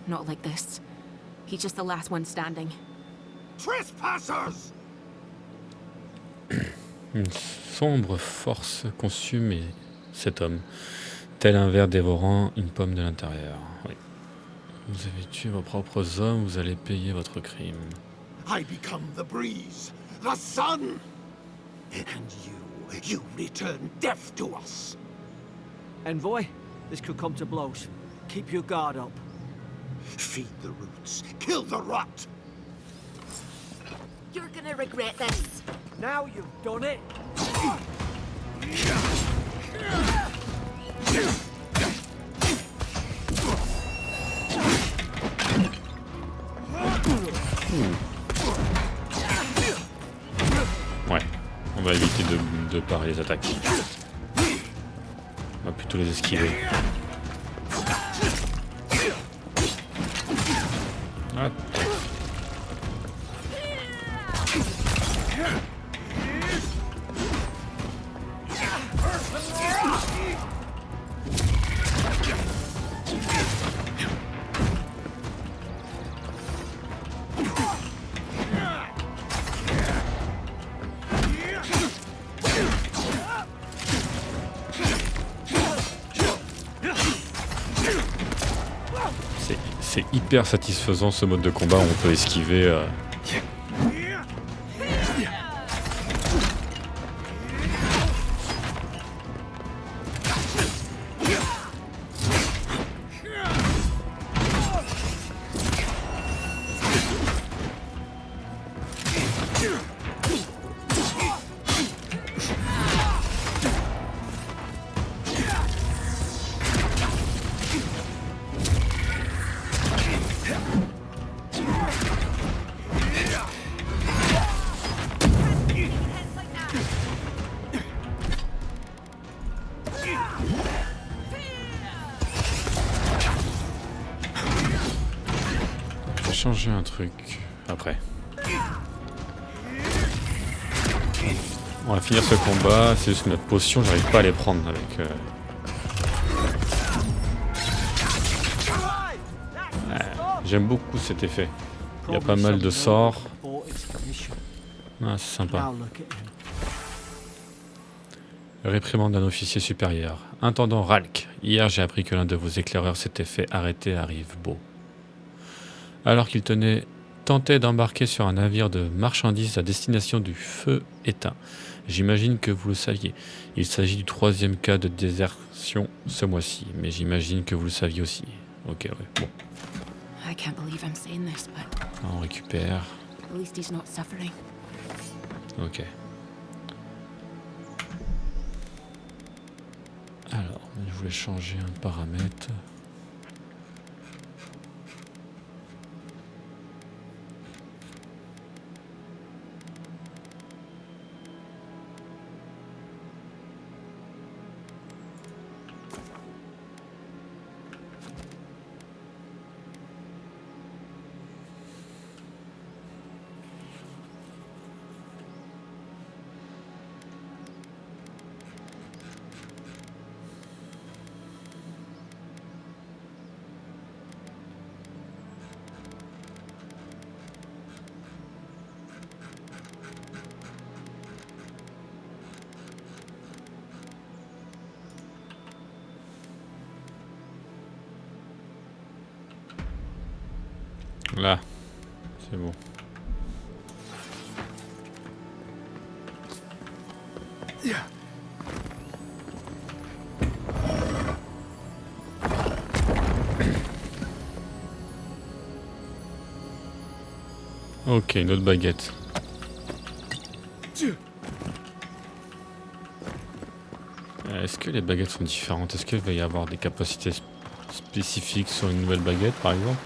Not like this. He's just the last one standing. Trespassers! Une sombre force consume cet homme, tel un ver dévorant une pomme de l'intérieur. Oui. Vous avez tué vos propres hommes, vous allez payer votre crime. I become the breeze, the sun! And you return death to us! Envoy, this could come to blows. Keep your guard up. Feed the roots, kill the rot! You're gonna regret this. Now you've done it. Ouais, on va éviter de parer les attaques. On va plutôt les esquiver. Ah. C'est hyper satisfaisant ce mode de combat où on peut esquiver. Changer un truc après. On va finir ce combat, c'est juste que notre potion, j'arrive pas à les prendre avec... Ouais, j'aime beaucoup cet effet. Il y a pas mal de sorts. Ah, c'est sympa. Réprimande d'un officier supérieur. Intendant Ralk, hier j'ai appris que l'un de vos éclaireurs s'était fait arrêter à Rivebeau. Alors qu'il tentait d'embarquer sur un navire de marchandises à destination du feu éteint. J'imagine que vous le saviez. Il s'agit du 3e cas de désertion ce mois-ci, mais j'imagine que vous le saviez aussi. Ok, ouais, bon. I can't believe I'm saying this, but On récupère. at least he's not suffering. Ok. Alors, je voulais changer un paramètre. Là, c'est bon. Ok, une autre baguette. Est-ce que les baguettes sont différentes? Est-ce qu'il va y avoir des capacités spécifiques sur une nouvelle baguette, par exemple?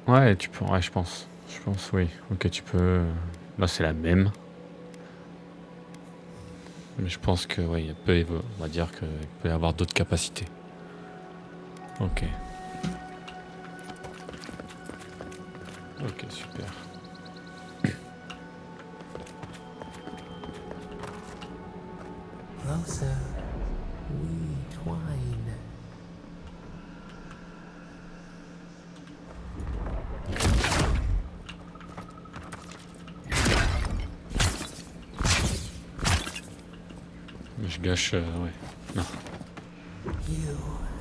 Ouais, tu peux. Ouais, je pense. Je pense, oui. Ok, tu peux. Là, c'est la même. Mais je pense que, oui, on va dire qu'il peut y avoir d'autres capacités. Ok. Ok, super. closer we twine. Je gâche... ouais. Non. You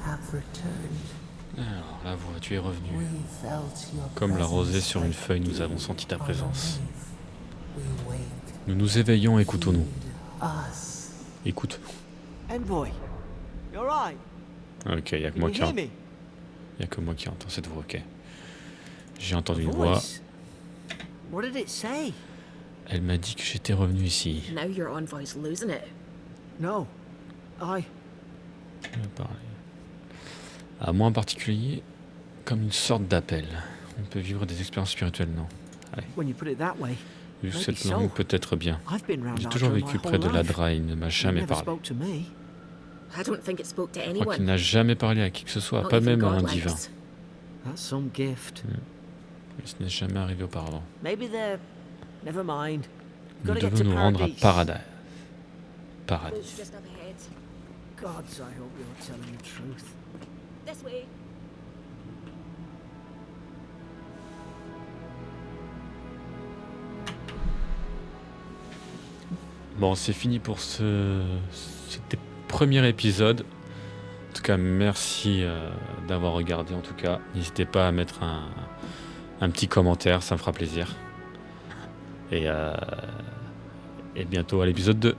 have returned. Alors, la voix, tu es revenu. We felt your Comme la rosée presence sur une like feuille, nous avons dew senti ta on a présence. wave. We wake. Nous nous éveillons, écoutons-nous. Us. Écoute. Envoy, you alright? Ok, il y a que Can moi you qui hear entends. me? Il y a que moi qui entends cette voix, ok. J'ai entendu A une voix. voice? What did it say? Elle m'a dit que j'étais revenu ici. Now your envoy's losing it. No. I... Elle m'a parlé. À moi en particulier, comme une sorte d'appel. On peut vivre des expériences spirituelles, non? When you put it that way, Vu maybe cette langue, so. peut-être bien. I've been round J'ai toujours Ardra my vécu près whole de life. l'Adra et il ne m'a He jamais never parlé. spoke to me. I don't think it spoke to Je crois qu'il anyone. n'a jamais parlé à qui que ce soit, Not pas even même à un God divin. likes. That's some gift. Mais ce n'est jamais arrivé auparavant. Maybe they're... Never mind. Nous Gotta get devons to nous rendre à Paradis. Paradis. It's Paradis. just up ahead. Gods, I hope you're telling the truth. This way. Bon, c'est fini pour cet premier épisode. En tout cas, merci d'avoir regardé. En tout cas, n'hésitez pas à mettre un petit commentaire, ça me fera plaisir. Et bientôt à l'épisode 2.